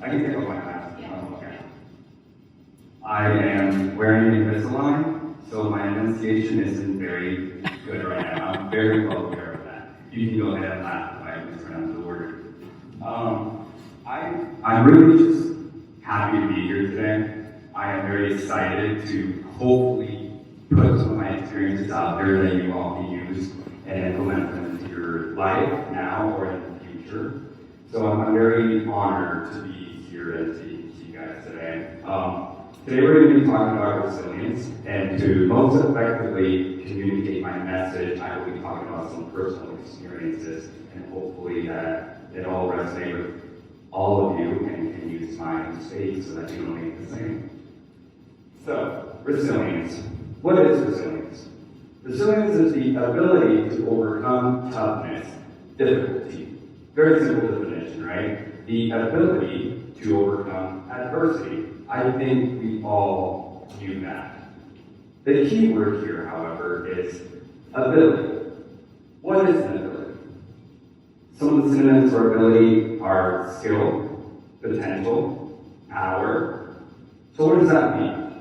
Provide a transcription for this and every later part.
I can take off my mask. Oh, okay. I am wearing Invisalign, so my enunciation isn't very good right now. I'm very well aware of that. You can go ahead and laugh if I mispronounce the word. I'm really just happy to be here today. I am very excited to hopefully put some of my experiences out there that you all can use and implement them into your life now or in the future. So I'm very honored to be here and to you guys today. Today we're going to be talking about resilience, and to most effectively communicate my message, I will be talking about some personal experiences, and hopefully that it all resonates with all of you and can use my mistakes so that you don't make the same. So, resilience. What is resilience? Resilience is the ability to overcome toughness, difficulty. Very simple definition, right? The ability to overcome adversity. I think we all knew that. The key word here, however, is ability. What is an ability? Some of the synonyms for ability are skill, potential, power. So what does that mean?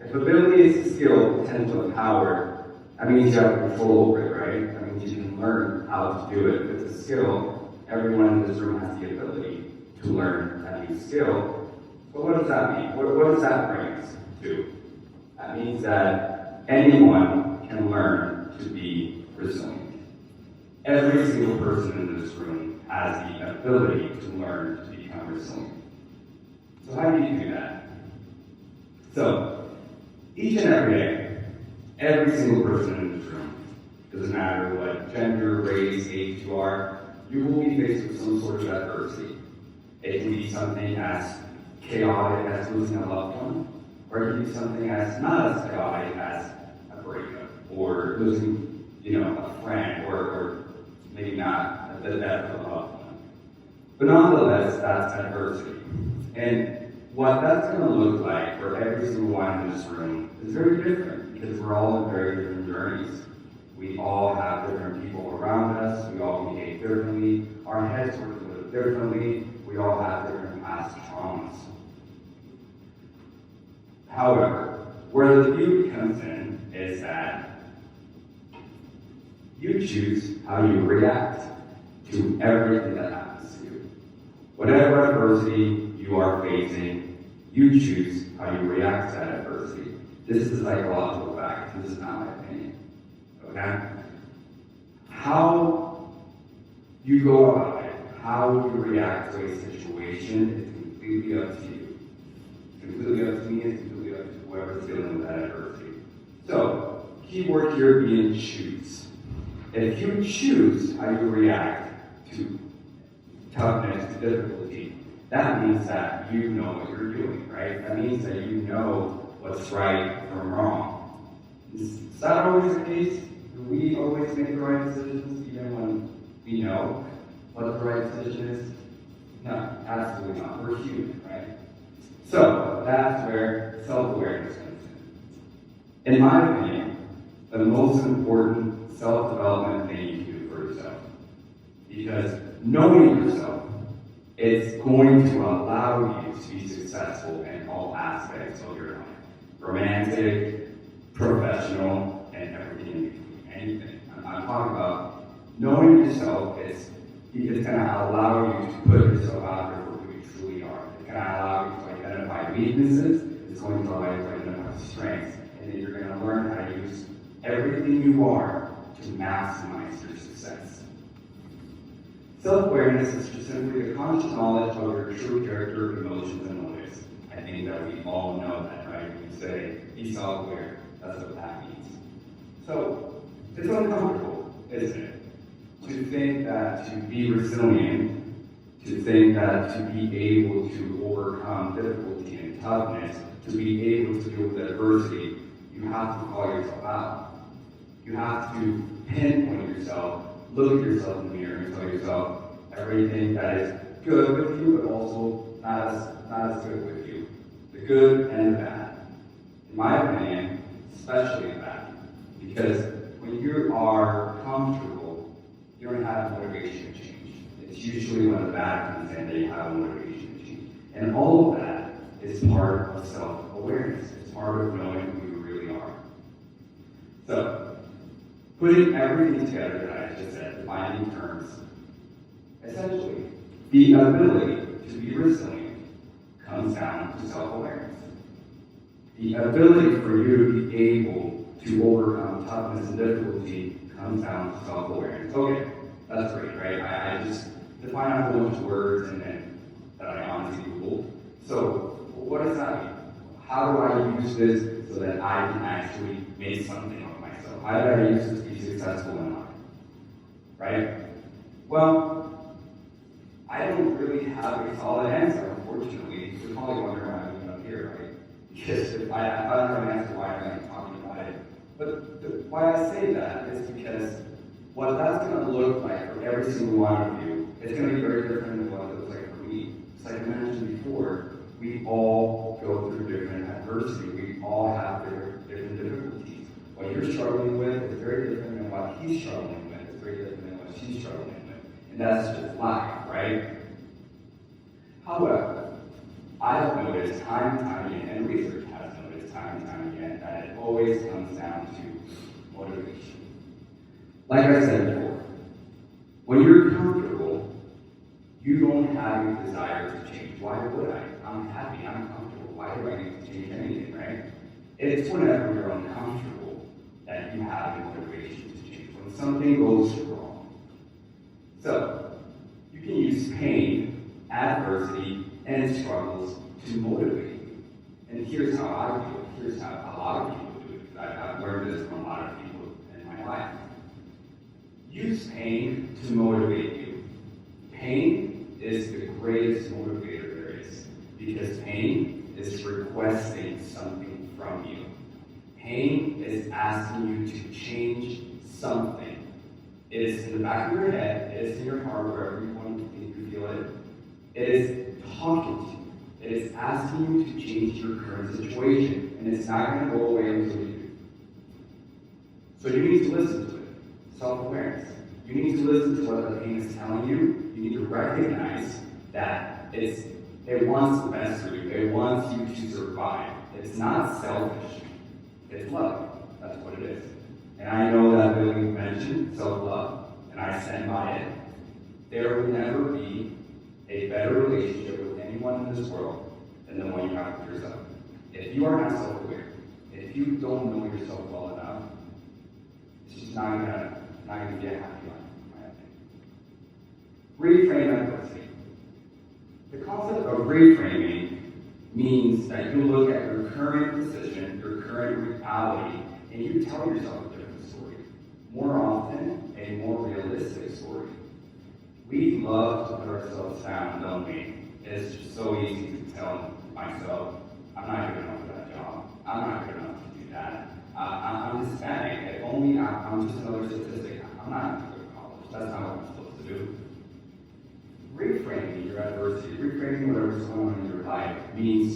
If ability is skill, potential, and power, that means you have control over it, right? That means you can learn how to do it. If it's a skill, everyone in this room has the ability to learn that new skill. But what does that mean? What does that bring us to? That means that anyone can learn to be resilient. Every single person in this room has the ability to learn to become resilient. So how do you do that? So, each and every day, every single person in this room, doesn't matter what gender, race, age you are, you will be faced with some sort of adversity. It can be something as chaotic as losing a loved one, or it can be something as not as chaotic as a breakup, or losing, a friend, or maybe not the death of a loved one. But nonetheless, that's adversity. And what that's going to look like for every single one in this room is very different, because we're all on very different journeys. We all have different people around us. We all behave differently. Our heads work a little differently. We all have different past traumas. However, where the beauty comes in is that you choose how you react to everything that happens to you. Whatever adversity you are facing, you choose how you react to that adversity. This is a psychological fact. This is not my opinion. Okay? How you go about it, how you react to a situation is completely up to you. It's completely up to me, it's completely up to whoever's dealing with that adversity. So, key word here being choose. If you choose how you react to toughness, to difficulty, that means that you know what you're doing, right? That means that you know what's right from wrong. Is that always the case? Do we always make the right decisions even when we know what the right decision is? No, absolutely not. We're human, right? So, that's where self-awareness comes in. In my opinion, the most important self-development thing you can do for yourself. Because knowing yourself is going to allow you to be successful in all aspects of your life. Romantic, professional, and everything in between. Anything. I'm talking about knowing yourself is going to allow you to put yourself out there for who you truly are. It's going to allow you to identify weaknesses. It's going to allow you to identify strengths. And then you're going to learn how to use everything you are to maximize your success. Self-awareness is just simply the conscious knowledge of your true character, emotions, and motives. I think that we all know that, right? We say, be self-aware. That's what that means. So, it's uncomfortable, isn't it? To think that to be resilient, to think that to be able to overcome difficulty and toughness, to be able to deal with adversity, you have to call yourself out. You have to pinpoint yourself, look at yourself in the mirror and tell yourself everything that is good with you, but also not as good with you. The good and the bad. In my opinion, especially the bad. Because when you are comfortable, you don't have motivation to change. It's usually when the bad comes in that you have motivation to change. And of self-awareness. It's part of knowing who you really are. So, putting everything together that I just said, defining terms, essentially, the ability to be resilient comes down to self-awareness. The ability for you to be able to overcome toughness and difficulty comes down to self-awareness. Okay, that's great, right? I just define a whole bunch of words and then that I honestly Googled. So, what does that mean? How do I use this so that I can actually make something of myself? How do I use this to be successful in life? Right? Well, I don't really have a solid answer, unfortunately. You're probably wondering why I'm up here, right? Because if I don't have an answer why I'm talking about it. But why I say that is because what that's going to look like for every single one of you is going to be very different than what it looks like for me. It's like I mentioned before, we all go through different adversity. We all have different difficulties. What you're struggling with is very different than what he's struggling with. It's very different than what she's struggling with. And that's just life, right? However, I have noticed time and time again, and research has noticed time and time again, that it always comes down to motivation. Like I said before, when you're comfortable, you don't have a desire to change. Why would I? I'm happy, I'm comfortable. Why do I need to change anything, right? It's whenever you're uncomfortable that you have the motivation to change. When something goes wrong. So, you can use pain, adversity, and struggles to motivate you. And here's how I do it. Here's how a lot of people do it. I've learned this from a lot of people in my life. Use pain to motivate you. Pain is the greatest motivator there is, because pain is requesting something from you. Pain is asking you to change something. It is in the back of your head, it is in your heart, wherever you want to think you feel it. It is talking to you. It is asking you to change your current situation, and it's not going to go away until you do. So you need to listen to it. Self-awareness. You need to listen to what the pain is telling you. You need to recognize that it wants the best for you. It wants you to survive. It's not selfish. It's love. That's what it is. And I know that Billy mentioned self-love, and I stand by it. There will never be a better relationship with anyone in this world than the one you have with yourself. If you are not self-aware, if you don't know yourself well enough, it's just not gonna be a happy life, in my opinion. Reframe adversity. The concept of reframing means that you look at your current position, your current reality, and you tell yourself a different story. More often, a more realistic story. We love to put ourselves down, don't we? It's just so easy to tell myself, I'm not good enough for that job. I'm not good enough to do that. I'm Hispanic. If only I'm just another statistic. I'm not going to go to college. That's not what I'm supposed to do. Reframing your adversity, reframing whatever's going on in your life means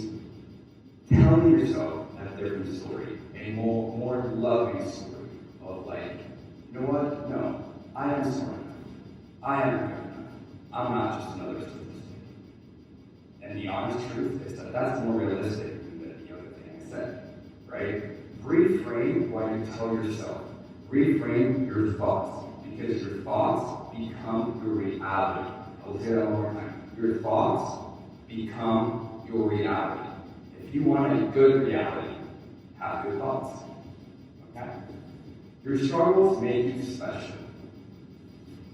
telling yourself a different story, a more loving story of like, you know what? No, I am smart enough. I am good enough. I'm not just another statistic. And the honest truth is that that's more realistic than the other thing I said, right? Reframe what you tell yourself. Reframe your thoughts, because your thoughts become your reality. I'll say that one more time. Your thoughts become your reality. If you want a good reality, have good thoughts. Okay? Your struggles make you special.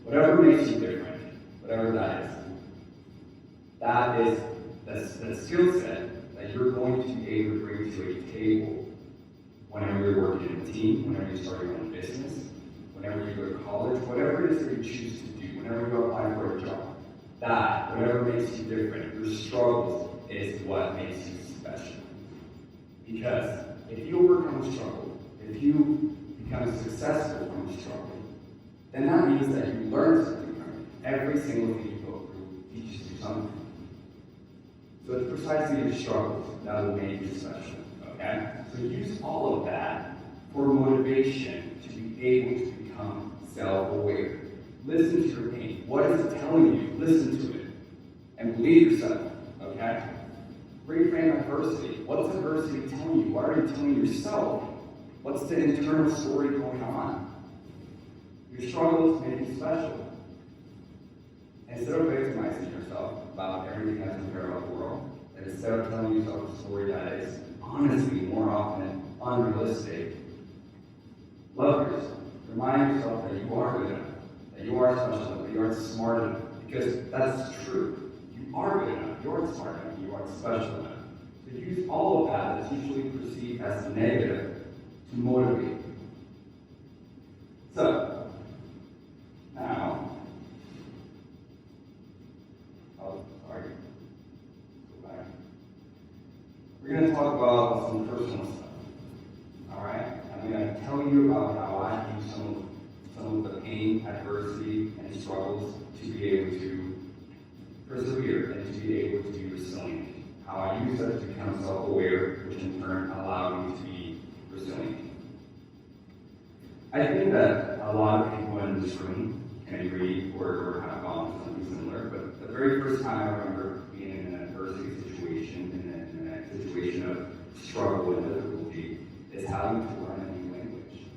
Whatever makes you different, whatever that is the skill set that you're going to be able to bring to a table whenever you're working in a team, whenever you start your own business, whenever you go to college, whatever it is that you choose to do, whenever you apply for a job. That, whatever makes you different, your struggles is what makes you special. Because if you overcome a struggle, if you become successful from a struggle, then that means that you learn something from it. Every single thing you go through teaches you something. So it's precisely your struggles that will make you special. Okay? So use all of that for motivation to be able to become self-aware. Listen to your pain. What is it telling you? Listen to it. And believe yourself. Okay? Reframe adversity. What's adversity telling you? What are you telling yourself? What's the internal story going on? Your struggles make you special. Instead of victimizing yourself about everything that's unfair about the world, and instead of telling yourself a story that is honestly more often unrealistic, love yourself. Remind yourself that you are good enough, that you are special enough, that you are smart enough, because that's true. You are good enough, you are smart enough, you are special enough. So use all of that that's usually perceived as negative to motivate you. So, now, we're going to talk about some personal stuff. Alright? I'm going to tell you about how I use some of the pain, adversity, and struggles to be able to persevere and to be able to be resilient. How I use that to become self-aware, which in turn allowed me to be resilient. I think that a lot of people in this room can agree or have gone through something similar, but the very first time I remember being in an adversity situation, in a situation of struggle and difficulty, is having to learn a new language.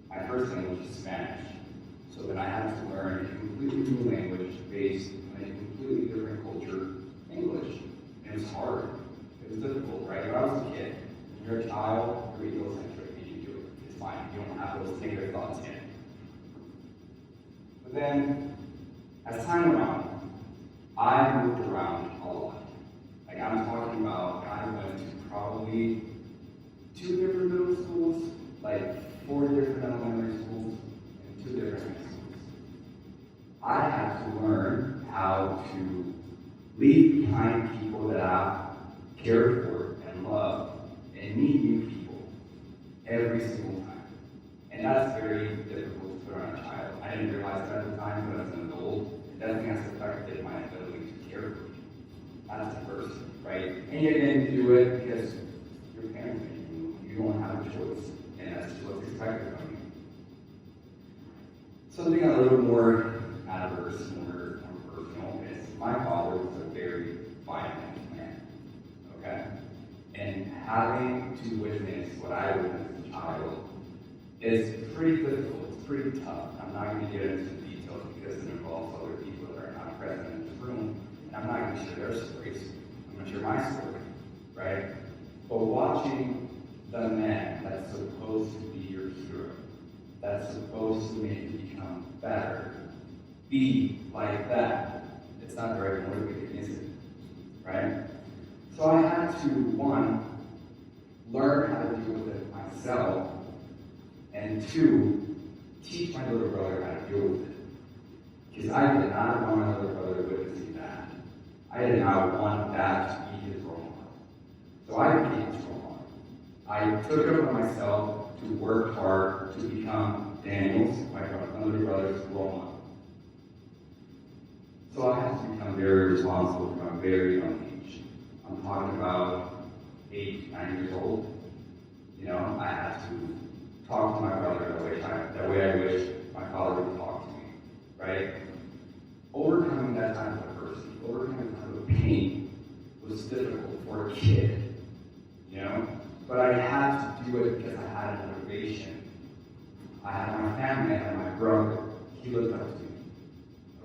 My first language is Spanish, so that I had to learn a completely new language based on a completely different culture, English. And it was hard. It was difficult, right? When I was a kid, when you're a child, you're egocentric, and you do it. It's fine. You don't have those negative thoughts in. But then, as time went on, I moved around a lot. Like I'm talking about, I went to probably 2 different middle schools, like 4 different elementary schools, and 2 different high schools. I had to learn how to leave behind people that I've cared for and loved, and meet new people every single time. And that's very difficult to put on a child. I didn't realize that at the time, but as an adult, it definitely has affected my ability to care for people. That's the first, right? And you didn't do it because your parents made you. You don't have a choice, and that's what's expected of you. Something a little more adverse, more personal is my father was a very violent man. Okay? And having to witness what I witnessed as a child is pretty difficult. It's pretty tough. I'm not going to get into the details because it involves other people that are not present in this room, and I'm not going to share their stories. I'm going to share my story, right? But watching the man that's supposed to be your hero, that's supposed to make you become better, be like that, it's not very motivating, is it? Right? So I had to, one, learn how to deal with it myself, and 2, teach my little brother how to deal with it. Because I did not want my little brother witnessing that. I did not want that to be his role model. So I became his role model. I took it upon myself to work hard to become Daniel's, my little brother's role model. So I had to become very responsible from a very young age. I'm talking about 8, 9 years old. You know, I had to talk to my brother the way I wish my father would talk to me, right? Overcoming that type of adversity, overcoming that type of pain was difficult for a kid, you know? But I had to do it because I had a motivation. I had my family, I had my brother. He looked up to me,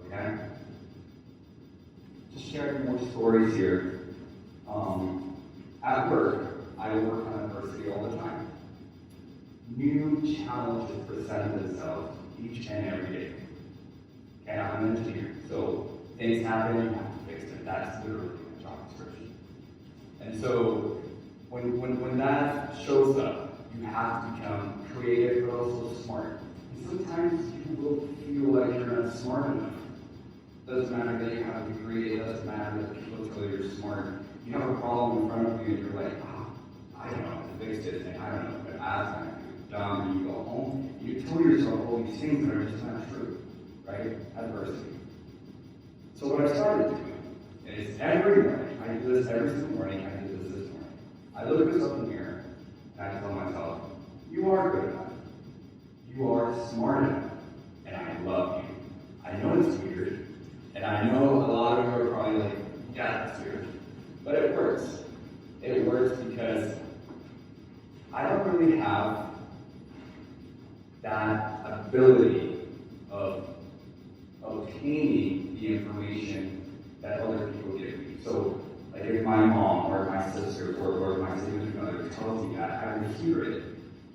okay? Just sharing more stories here. At work, I work on adversity all the time. New challenges present themselves each and every day. Okay, I'm an engineer, so things happen, you have to fix it. That's literally my job description. And so when that shows up, you have to become creative but also smart. And sometimes you will feel like you're not smart enough. Doesn't matter that you have a degree, it doesn't matter that people tell you you're smart. You have a problem in front of you and you're like, I don't know how to fix it, and I don't know, but as I'm dumb, and you go home, you tell yourself all these things that are just not true, right? Adversity. So what I started doing is every morning, I do this every single morning, I did this morning. I look at myself in the mirror, and I tell myself, you are good enough. You are smart enough, and I love you. I know it's weird, and I know a lot of you are probably like, yeah, that's weird. But it works. works. It works because I don't really have that ability of obtaining the information that other people give me. So, like if my mom or my sister or my significant other tells me that, I would hear it,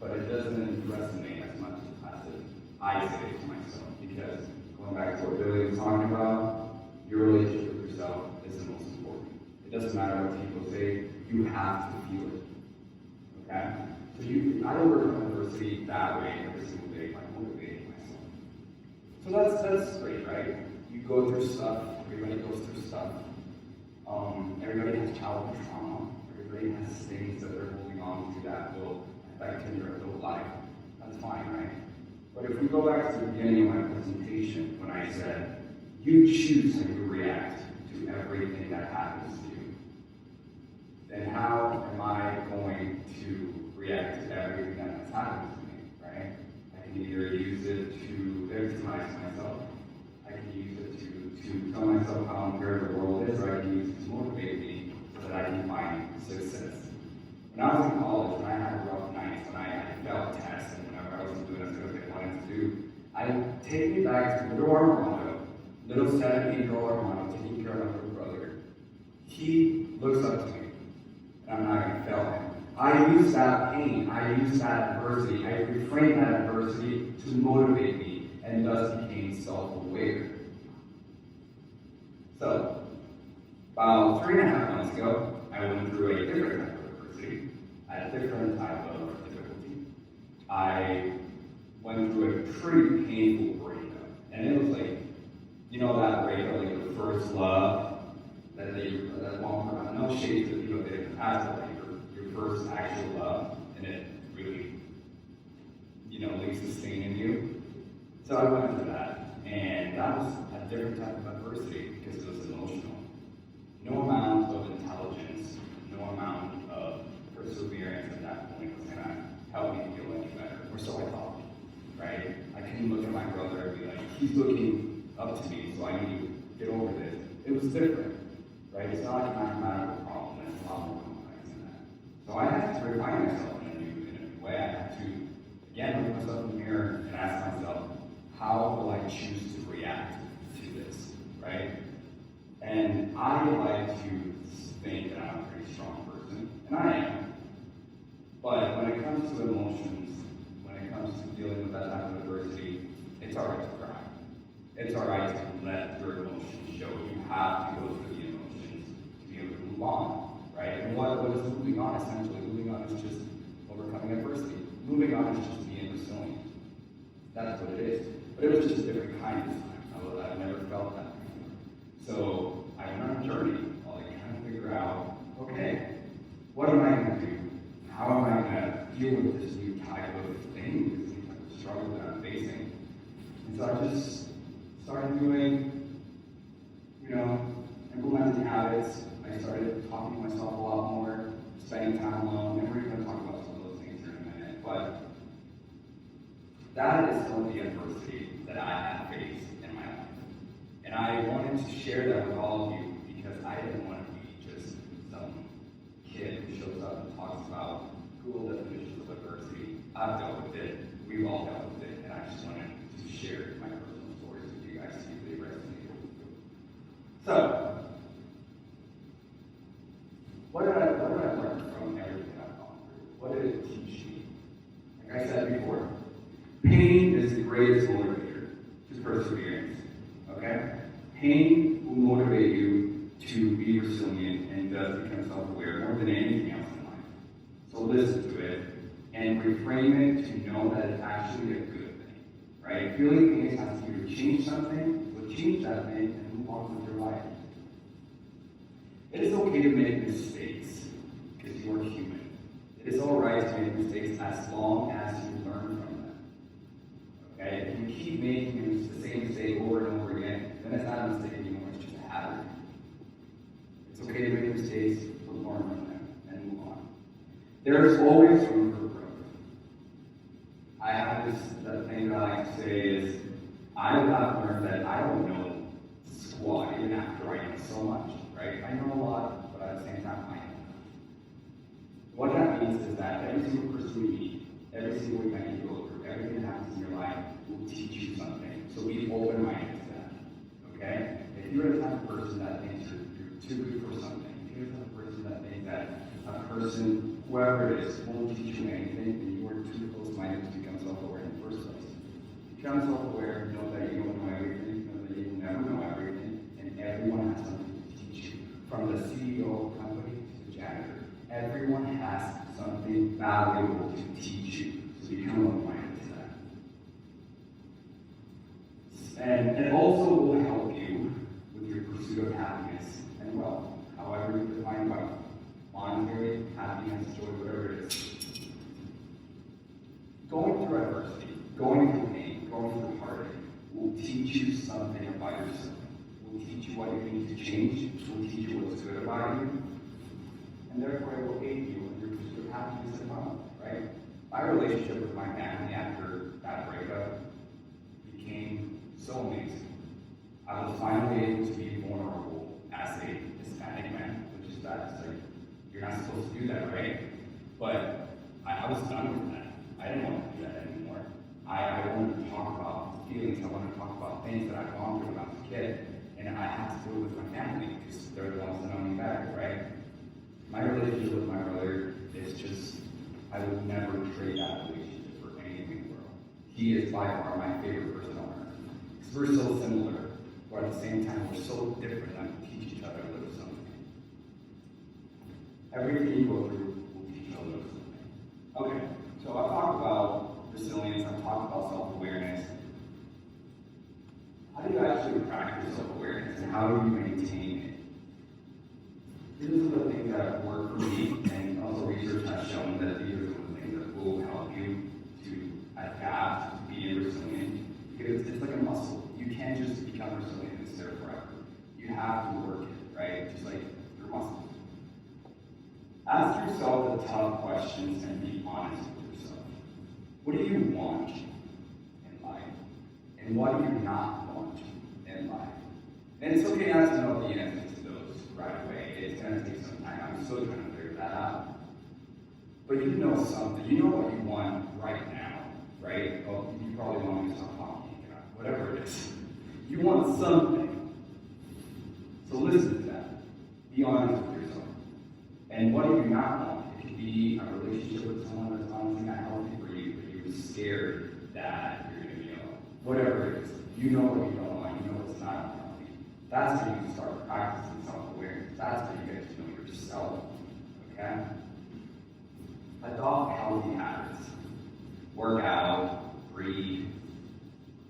but it doesn't resonate as much as if I say it to myself. Because going back to what Billy was talking about, your relationship with yourself is the most important. It doesn't matter what people say, you have to feel it. Okay? So I overcome adversity that way every single day by motivating myself. So that's great, right? You go through stuff, everybody goes through stuff. Everybody has childhood trauma. Everybody has things that they're holding on to that will affect in your adult life. That's fine, right? But if we go back to the beginning of my presentation, when I said, you choose how you react to everything that happens to you, then how am I going to react to everything that has happened to me, right? I can either use it to victimize myself, I can use it to tell myself how unfair the world is, or I can use it to motivate me so that I can find success. When I was in college, when I had rough nights, when I failed tests, and whenever I wasn't doing as good as I wanted to do, I would take me back to little Armando, little 17-year-old Armando, taking care of my little brother. He looks up to me, and I'm not going to fail him. I use that pain, I use that adversity, I reframe that adversity to motivate me, and thus became self-aware. So, about 3.5 months ago, I went through a different type of adversity, a different type of difficulty. I went through a pretty painful breakup, and it was like, you know that breakup, like your first love, that one, no shade to the people that didn't pass it, like your first actual love, and it really, leaves a stain in you. So I went through that, and that was a different type of adversity because it was emotional. No amount of intelligence, no amount of perseverance at that point was going to help me feel any better, or so I thought, right? I couldn't look at my brother and be like, he's looking up to me, so I need to get over this. It was different, right? It's not like a mathematical problem, it's a lot more complex than that. So I had to refine myself in a new way. I had to, again, look myself in the mirror and ask myself, how will I choose to react to this, right? And I like to think that I'm a pretty strong person, and I am. But when it comes to emotions, when it comes to dealing with that type of adversity, it's alright to cry. It's alright to let your emotions show. You have to go through the emotions to be able to move on, right? And what is moving on essentially? Moving on is just overcoming adversity. Moving on is just being resilient. That's what it is. But it was just a different kind this time. I've never felt that before. So I went on a journey, like trying to figure out, okay, what am I going to do? How am I going to deal with this new type of thing, this new type of struggle that I'm facing? And so I just started doing, implementing habits. I started talking to myself a lot more, spending time alone, and we're going to talk about some of those things here in a minute. But that is some of the adversity that I have faced in my life. And I wanted to share that with all of you because I didn't want to be just some kid who shows up and talks about cool definitions of adversity. I've dealt with it, we've all dealt with it, and I just wanted to share my personal stories with you guys to see if they resonate with you. So, what did I learn from everything I've gone through? What did it teach me? Like I said before, pain is the greatest motivator to perseverance. Okay? Pain will motivate you to be resilient and thus become self-aware more than anything else in life. So listen to it and reframe it to know that it's actually a good thing. Right? Feeling pain has to either change something, so change that thing and move on with your life. It is okay to make mistakes because you are human. It is alright to make mistakes as long as you learn from them. Okay? If you keep making the same mistake over and over again, then it's not a mistake anymore, it's just a habit. It's okay to make mistakes, but learn from them and move on. There is always room for growth. I have that thing that I like to say is, I've learned that I don't know squat even after I know so much, right? I know a lot, but at the same time, I know emphasis is that every single person you meet, every single event you go through, everything that happens in your life will teach you something. So be open-minded to that, okay? If you're the type of person that thinks you're too good for something, if you're the type of person that thinks that a person, whoever it is, won't teach you anything, then you are too close-minded to become self-aware in the first place. Become self-aware, know that you don't know everything, know that you will never know everything, and everyone has something to teach you. From the CEO of the company to the janitor, everyone has something valuable to teach you. So become open-minded to that. And it also will help you with your pursuit of happiness and wealth, however you define wealth. Monetary, happiness, joy, whatever it is. Going through adversity, going through pain, going through heartache will teach you something about yourself. Will teach you what you need to change. Will teach you what's good about you. And therefore it will aid you in your pursuit of happiness and wealth, right? My relationship with my family after that breakup became so amazing. I was finally able to be vulnerable as a Hispanic man, which is that it's like, you're not supposed to do that, right? But I was done with that. I didn't want to do that anymore. I wanted to talk about feelings. I wanted to talk about things that I'd gone through when I was a kid. And I had to do it with my family because they're the ones that know me better, right? My relationship with my brother is just, I would never trade that relationship for anything in the world. He is by far my favorite person on earth. Because we're so similar, but at the same time, we're so different that we teach each other a little something. Everything you go through will teach you a little something. Okay, so I've talked about resilience, I've talked about self-awareness. How do you actually practice self-awareness and how do you maintain it? These are the things that work for me, and also research has shown that these are the things that will help you to adapt, to be resilient, because it's like a muscle. You can't just become resilient and stay forever. You have to work it, right? Just like your muscles. Ask yourself the tough questions and be honest with yourself. What do you want in life? And what do you not want in life? And it's okay not to know the answers to those right away. It's going to take some time. I'm still trying to figure that out. But you know something. You know what you want right now, right? Well, you probably want to do something hockey, whatever it is. You want something. So listen to that. Be honest with yourself. And what do you not want? It could be a relationship with someone that's honestly not healthy for you, but you're scared that you're going to be ill. Whatever it is. You know what you don't want. You know what's not healthy. That's how you start practicing self-awareness. That's how you get to know yourself. Okay? Adopt healthy habits. Work out, breathe,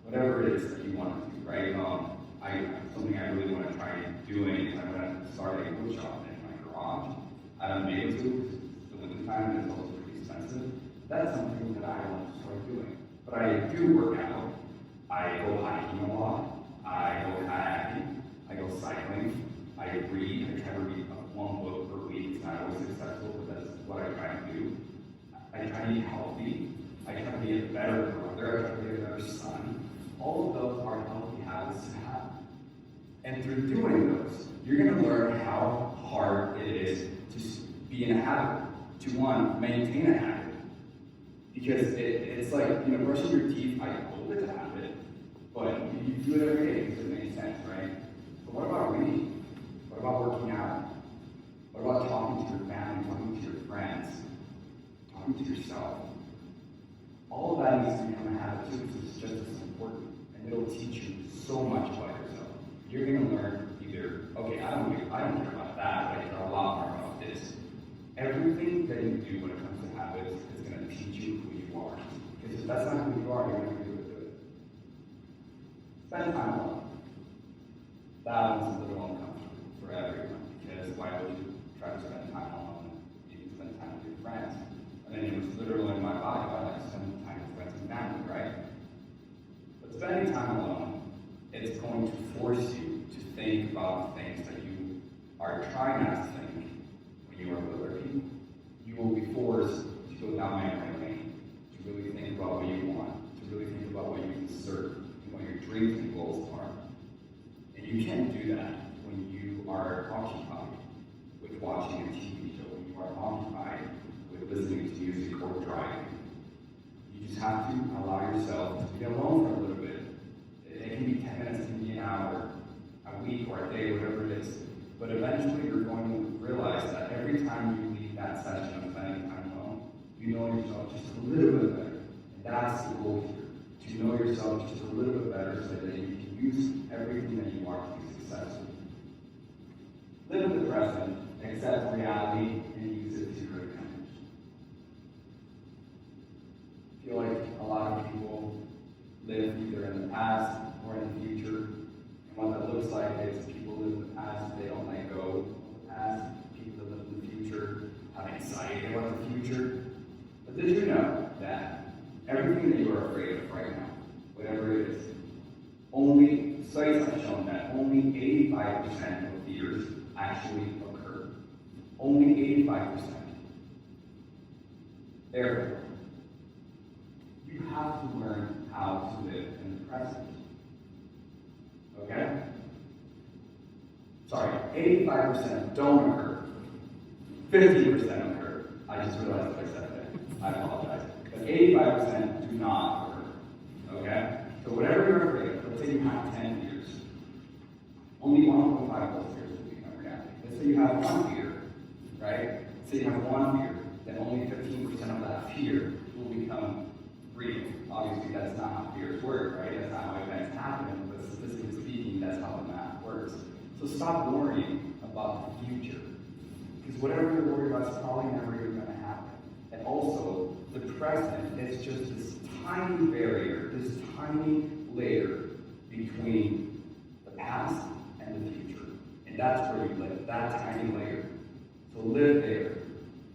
whatever it is that you want to do, right? Something I really want to try doing is I want to start a wood shop in my garage. I haven't been able to because the winter time is also pretty expensive. That's something that I want to start doing. But I do work out. I go hiking a lot. I go kayaking. I go cycling. I read. I try to read one book per week. It's not always successful, but that's what I try to do. I try to be healthy. I try to be a better brother. I try to be a better son. All of those are healthy habits to have. And through doing those, you're going to learn how hard it is to be in a habit. To one, maintain a habit. Because it's like, brushing your teeth, I hope it's a habit, but you do it every day because it makes sense, right? But what about reading? What about working out? What about talking to your family, talking to your friends, talking to yourself? All of that needs to become a habit too, because it's just as important, and it'll teach you so much about yourself. You're going to learn either, okay, I don't care about that, but I care a lot more about this. Everything that you do when it comes to habits is going to teach you who you are. Because if that's not who you are, you're not going to be able to do it. Spend time alone. Balance is a little uncomfortable for everyone, because why would you try to spend time alone? You can spend time with your friends. And then it was literally in my body, I like to spend time with friends and family, right? But spending time alone, it's going to force you to think about things that you are trying not to think when you are living. You will be forced to go down memory lane, to really think about what you want, to really think about what you can serve, and what your dreams and goals are. And you can't do that when you are occupied with watching a TV show, when you are occupied with listening have to allow yourself to be alone for a little bit. It can be 10 minutes, it can be an hour, a week, or a day, whatever it is. But eventually you're going to realize that every time you leave that session of spending time alone, you know yourself just a little bit better. And that's the goal here, to know yourself just a little bit better so that you can use everything that you are to be successful. Live in the present, accept reality, and use it to your advantage. I feel like a lot of people live either in the past or in the future. And what that looks like is people live in the past, they don't let go of the past. People that live in the future have anxiety about the future. But did you know that everything that you are afraid of right now, whatever it is, only studies have shown that only 85% of fears actually occur. Only 85%. Therefore, you have to learn how to live in the present. Okay? Sorry, 85% don't occur. 50% occur. I just realized what I said there. I apologize. But 85% do not occur. Okay? So whatever you're afraid of, let's say you have 10 fears. Only 1.5 of those fears will become reality. Let's say you have one fear, right? Let's say you have one fear, then only 15% of that fear will become real. Obviously, that's not how fears work, right? That's not how events happen, but statistically speaking, that's how the math works. So stop worrying about the future. Because whatever you're worried about is probably never even going to happen. And also, the present is just this tiny barrier, this tiny layer between the past and the future. And that's where you live, that tiny layer. So live there.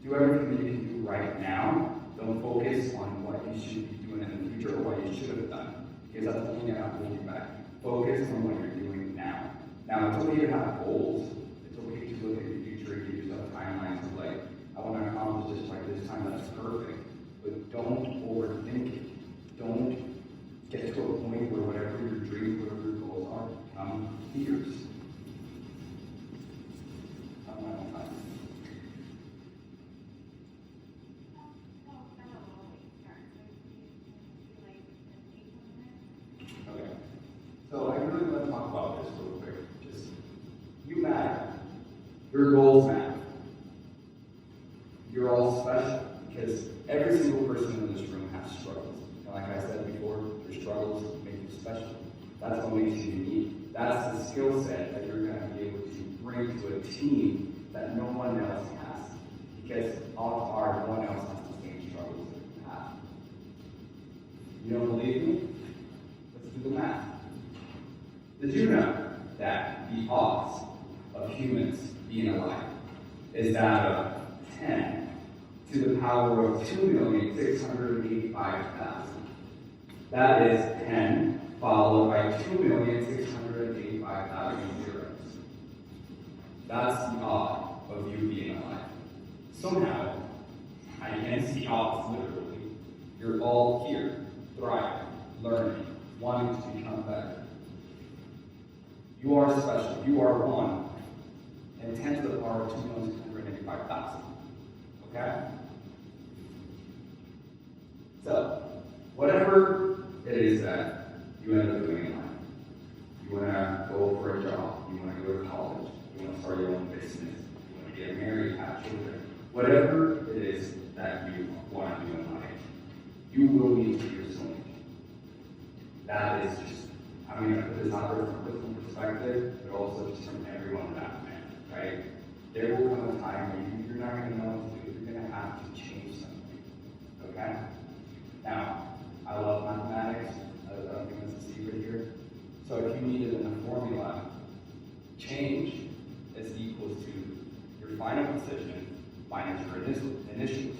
Do everything that you can do right now. Don't focus on what you should be doing in the future or what you should have done. Because that's only going to hold you back. Focus on what you're doing now. Now, it's okay to have goals. It's okay to look at your future and give yourself timelines of like, I want to accomplish this by this time, that's perfect. But don't overthink it. Don't get to a point where whatever your dreams, whatever your goals are, become fears. Okay. So I really want to talk about this real quick. Just, you matter. Your goals matter. You're all special because every single person in this room has struggles. And like I said before, your struggles make you special. That's what makes you unique. That's the skill set that you're going to be able to bring to a team that no one else has. Because odds are no one else has the same struggles that you have. You don't believe me? Let's do the math. Did you know that the odds of humans being alive is that of 10 to the power of 2,685,000? That is 10 followed by 2,685,000 zeros. That's the odd of you being alive. Somehow, I can't see odds literally. You're all here, thriving, learning, wanting to become better. You are special. You are one. And 10 to the power of 2,685,000. Okay? So, whatever it is that you end up doing in life, you want to go for a job, you want to go to college, you want to start your own business, you want to get married, have children, whatever it is that you want to do in life, you will need to do something. That is just, I'm going to put this out there from a personal perspective, but also just from everyone that man, right? There will come a time when you're not going to know what to do. You're going to have to change something. Okay? Now, I love mathematics. I don't think that's a secret here. So if you needed in a formula, change is equals to your final position minus your initial position.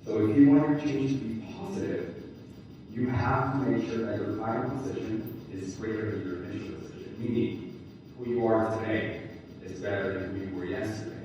So if you want your change to be positive, you have to make sure that your final position is greater than your initial position. Meaning, who you are today is better than who you were yesterday.